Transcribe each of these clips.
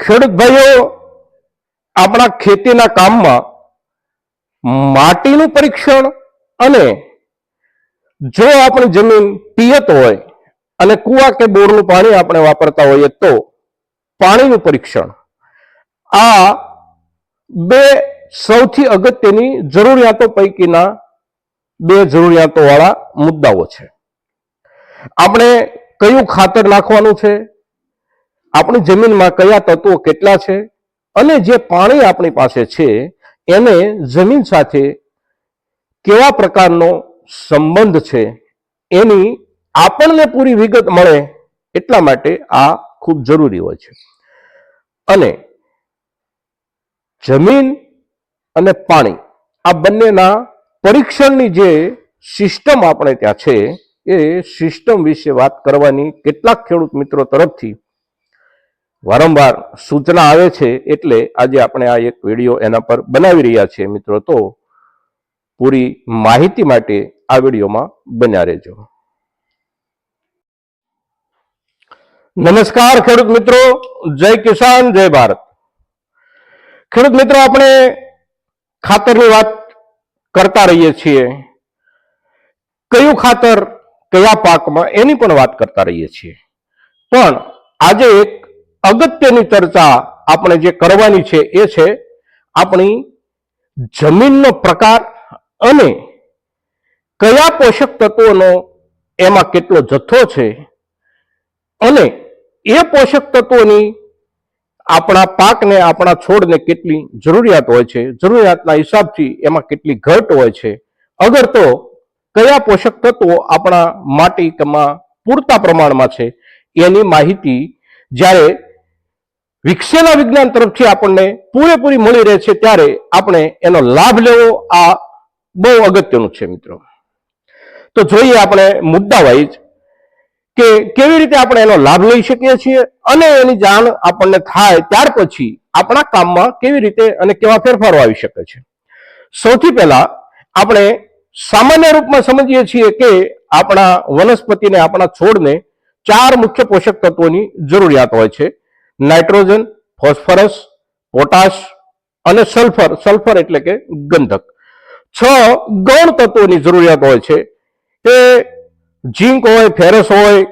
ખેડૂત ભાઈઓ, આપણા ખેતીના કામમાં માટીનું પરીક્ષણ અને જો આપણી જમીન પિયત હોય અને કુવા કે બોરનું પાણી આપણે વાપરતા હોઈએ તો પાણીનું પરીક્ષણ, આ બે સૌથી અગત્યની જરૂરિયાતો પૈકીના બે જરૂરિયાતો વાળા મુદ્દાઓ છે. આપણે કયું ખાતર નાખવાનું છે, આપણી જમીનમાં કયા તત્વો કેટલા છે અને જે પાણી આપણી પાસે છે એને જમીન સાથે કેવા પ્રકારનો સંબંધ છે એની આપણને પૂરી વિગત મળે એટલા માટે આ ખૂબ જરૂરી હોય છે. અને જમીન અને પાણી આ બંનેના પરીક્ષણની જે સિસ્ટમ આપણે ત્યાં છે એ સિસ્ટમ વિશે વાત કરવાની કેટલાક ખેડૂત મિત્રો તરફથી વારંવાર સૂચના આવે છે, એટલે આજે આપણે આ એક વિડીયો એના પર બનાવી રહ્યા છીએ મિત્રો. તો પૂરી માહિતી માટે આ વિડીયોમાં બન્યા રહેજો. નમસ્કાર ખેડૂત મિત્રો, જય કિસાન, જય ભારત. ખેડૂત મિત્રો, આપણે ખાતરની વાત કરતા રહીએ છીએ, કયું ખાતર કયા પાકમાં એની પણ વાત કરતા રહીએ છીએ. પણ આજે એક અગત્યની ચર્ચા આપણે જે કરવાની છે એ છે આપણી જમીનનો પ્રકાર અને કયા પોષક તત્વોનો એમાં કેટલો જથ્થો છે અને એ પોષક તત્વોની આપણા પાકને, આપણા છોડને કેટલી જરૂરિયાત હોય છે, જરૂરિયાતના હિસાબથી એમાં કેટલી ઘટ હોય છે, અગર તો કયા પોષક તત્વો આપણા માટીમાં પૂરતા પ્રમાણમાં છે એની માહિતી જ્યારે વિકસેલા વિજ્ઞાન તરફથી આપણને પૂરેપૂરી મળી રહે છે ત્યારે આપણે એનો લાભ લેવો આ બહુ અગત્યનું છે મિત્રો. તો જોઈએ આપણે મુદ્દા વાઇઝ કે કેવી રીતે આપણે એનો લાભ લઈ શકીએ છીએ અને એની જાણ આપણને થાય ત્યાર પછી આપણા કામમાં કેવી રીતે અને કેવા ફેરફારો આવી શકે છે. સૌથી પહેલા આપણે સામાન્ય રૂપમાં સમજીએ છીએ કે આપણા વનસ્પતિને, આપણા છોડને 4 મુખ્ય પોષક તત્વોની જરૂરિયાત હોય છે: નાઇટ્રોજન, ફોસ્ફરસ, પોટાશ અને સલ્ફર. સલ્ફર એટલે કે ગંધક. 6 ગૌણ તત્વોની જરૂરિયાત હોય છે, એ ઝીંક હોય, ફેરસ હોય,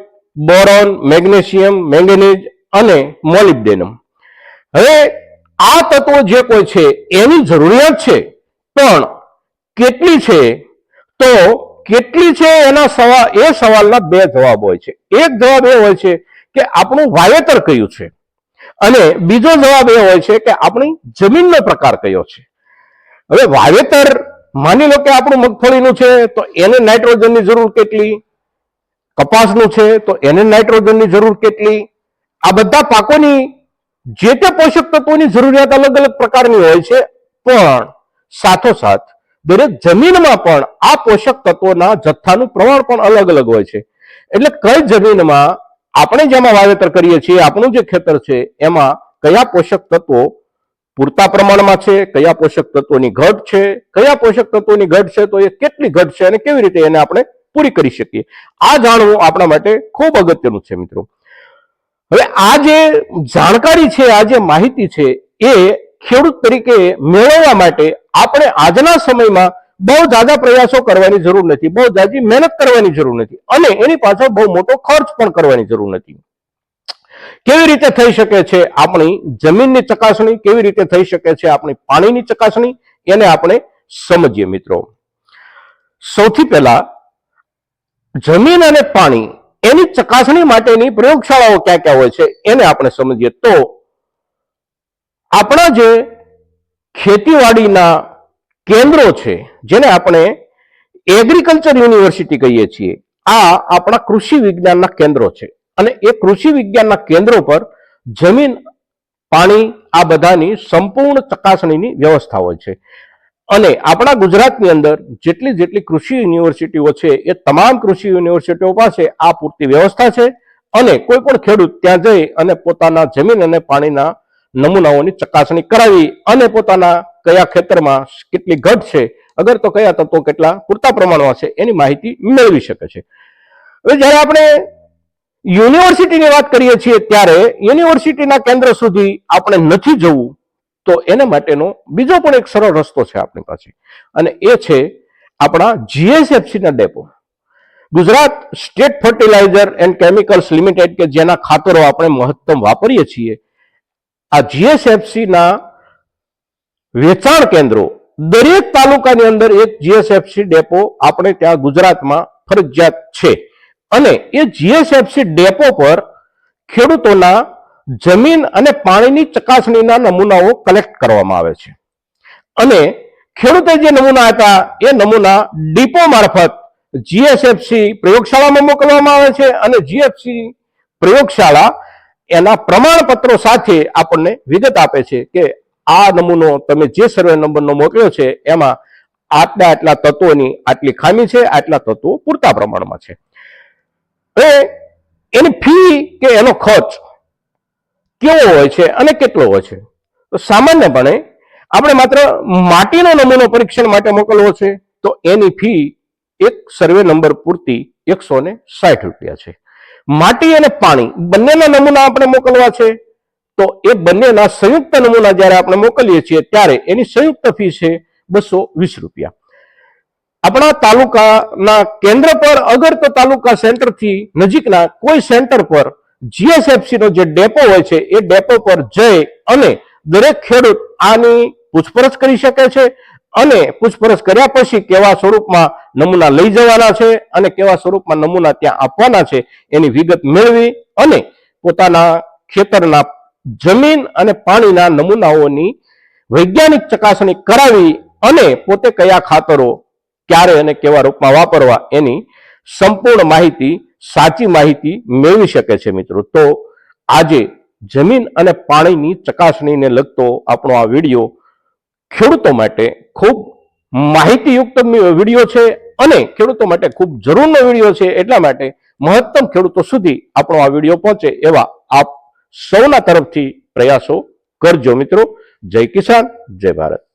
બોરોન, મેગ્નેશિયમ, મેંગેનીઝ અને મોલિબ્ડેનમ. હવે આ તત્વો જે કોઈ છે એની જરૂરિયાત છે, પણ કેટલી છે તો કેટલી છે એના એ સવાલના 2 જવાબ હોય છે. એક જવાબ એ હોય છે કે આપણું વાવેતર કયું છે અને બીજો જવાબ એ હોય છે કે આપણી જમીનનો પ્રકાર કયો છે. હવે વાવેતર, માની લો કે આપણું મગફળીનું છે તો એને નાઇટ્રોજનની જરૂર કેટલી, કપાસનું છે તો એને નાઇટ્રોજનની જરૂર કેટલી, આ બધા પાકોની જે તે પોષક તત્વોની જરૂરિયાત અલગ અલગ પ્રકારની હોય છે. પણ સાથોસાથ દરેક જમીનમાં પણ આ પોષક તત્વોના જથ્થાનું પ્રમાણ પણ અલગ અલગ હોય છે. એટલે કઈ જમીનમાં આપણે જેમાં વાવેતર કરીએ છીએ, આપણું જે ખેતર છે એમાં કયા પોષક તત્વો પૂરતા પ્રમાણમાં છે, કયા પોષક તત્વોની ઘટ છે, કયા પોષક તત્વોની ઘટ છે તો એ કેટલી ઘટ છે અને કેવી રીતે એને આપણે પૂરી કરી શકીએ, આ જાણવું આપણા માટે ખૂબ અગત્યનું છે મિત્રો. હવે આ જે જાણકારી છે, આ જે માહિતી છે એ ખેડૂત તરીકે મેળવવા માટે આપણે આજના સમયમાં બહુ જાજા પ્રયાસો કરવાની જરૂર નથી, બહુ જાજી મહેનત કરવાની જરૂર નથી અને એની પાછળ બહુ મોટો ખર્ચ પણ કરવાની જરૂર નથી. કેવી રીતે થઈ શકે છે આપણી જમીનની ચકાસણી, કેવી રીતે થઈ શકે છે આપણી પાણીની ચકાસણી, એને આપણે સમજીએ મિત્રો. સૌથી પહેલા જમીન અને પાણી એની ચકાસણી માટેની પ્રયોગશાળાઓ ક્યાં ક્યાં હોય છે એને આપણે સમજીએ. તો આપણા જે ખેતીવાડીના કેન્દ્રો છે, જેને આપણે એગ્રીકલ્ચર યુનિવર્સિટી કહીએ છીએ, આ આપણા કૃષિ વિજ્ઞાનના કેન્દ્રો છે અને એ કૃષિ વિજ્ઞાનના કેન્દ્રો પર જમીન, પાણી આ બધાની સંપૂર્ણ ચકાસણીની વ્યવસ્થા હોય છે. અને આપણા ગુજરાતની અંદર જેટલી કૃષિ યુનિવર્સિટીઓ છે એ તમામ કૃષિ યુનિવર્સિટીઓ પાસે આ પૂરતી વ્યવસ્થા છે અને કોઈ પણ ખેડૂત ત્યાં જઈ અને પોતાના જમીન અને પાણીના નમૂનાઓની ચકાસણી કરાવી અને પોતાના કયા ખેતરમાં કેટલી ઘટ છે, અગર તો કયા તત્વો કેટલા પૂરતા પ્રમાણમાં છે એની માહિતી મેળવી શકે છે. હવે જ્યારે આપણે યુનિવર્સિટીની વાત કરીએ છીએ ત્યારે યુનિવર્સિટીના કેન્દ્ર સુધી આપણે નથી જવું, તો એના માટેનો બીજો પણ એક સરળ રસ્તો છે આપણી પાસે, અને એ છે આપણા જીએસએફસીના ડેપો. Gujarat State Fertilizer and Chemicals Limited, કે જેના ખાતરો આપણે મહત્તમ વાપરીએ છીએ, આ જીએસએફસીના વેચાણ કેન્દ્રો દરેક તાલુકાની અંદર એક જીએસએફસી ડેપો આપણે ત્યાં ગુજરાતમાં ફરજિયાત છે. અને એ જીએસએફસી ડેપો પર ખેડૂતોના જમીન અને પાણીની ચકાસણીના નમૂનાઓ કલેક્ટ કરવામાં આવે છે, અને ખેડૂતે જે નમૂના હતા એ નમૂના ડીપો મારફત જીએસએફસી પ્રયોગશાળામાં મોકલવામાં આવે છે, અને જીએફસી પ્રયોગશાળા એના પ્રમાણપત્રો સાથે આપણને વિગત આપે છે કે આ નમૂનો તમે જે સર્વે નંબરનો મોકલ્યો છે એમાં આટલા તત્વોની આટલી ખામી છે, આટલા તત્વો પૂરતા પ્રમાણમાં છે. હવે એની ફી કે એનો ખર્ચ કેવો હોય છે અને કેટલો હોય છે? તો સામાન્યપણે આપણે માત્ર માટીનો નમૂનો પરીક્ષણ માટે મોકલવો છે તો એની ફી એક સર્વે નંબર પૂરતી 160 રૂપિયા છે. માટી અને પાણી બંનેના નમૂના આપણે મોકલવા છે તો એ બંનેના સંયુક્ત નમૂના જ્યારે આપણે મોકલીએ છીએ ત્યારે એની સંયુક્ત ફી છે 220 રૂપિયા. આપણા તાલુકાના કેન્દ્ર પર અગર તો તાલુકા સેન્ટરથી નજીકના કોઈ સેન્ટર પર જીએસએફસી નો જે ડેપો હોય છે એ ડેપો પર જઈ અને દરેક ખેડૂત આની પૂછપરછ કરી શકે છે, અને પૂછપરછ કર્યા પછી કેવા સ્વરૂપમાં નમૂના લઈ જવાના છે અને કેવા સ્વરૂપમાં નમૂના ત્યાં આપવાના છે એની વિગત મેળવી અને પોતાના ખેતરના જમીન અને પાણીના નમૂનાઓની વૈજ્ઞાનિક ચકાસણી કરાવી અને પોતે કયા ખાતરો ક્યારે અને કેવા રૂપમાં વાપરવા એની સંપૂર્ણ માહિતી, સાચી માહિતી મેળવી શકે છે. મિત્રો, તો આજે જમીન અને પાણીની ચકાસણીને લગતો આપણો આ વિડીયો ખેડૂતો માટે ખૂબ માહિતીયુક્ત વિડીયો છે અને ખેડૂતો માટે ખૂબ જરૂરનો વિડીયો છે. એટલા માટે મહત્તમ ખેડૂતો સુધી આપણો આ વિડીયો પહોંચે એવા આપ સૌના તરફથી પ્રયાસો કરજો. મિત્રો, જય કિસાન, જય ભારત.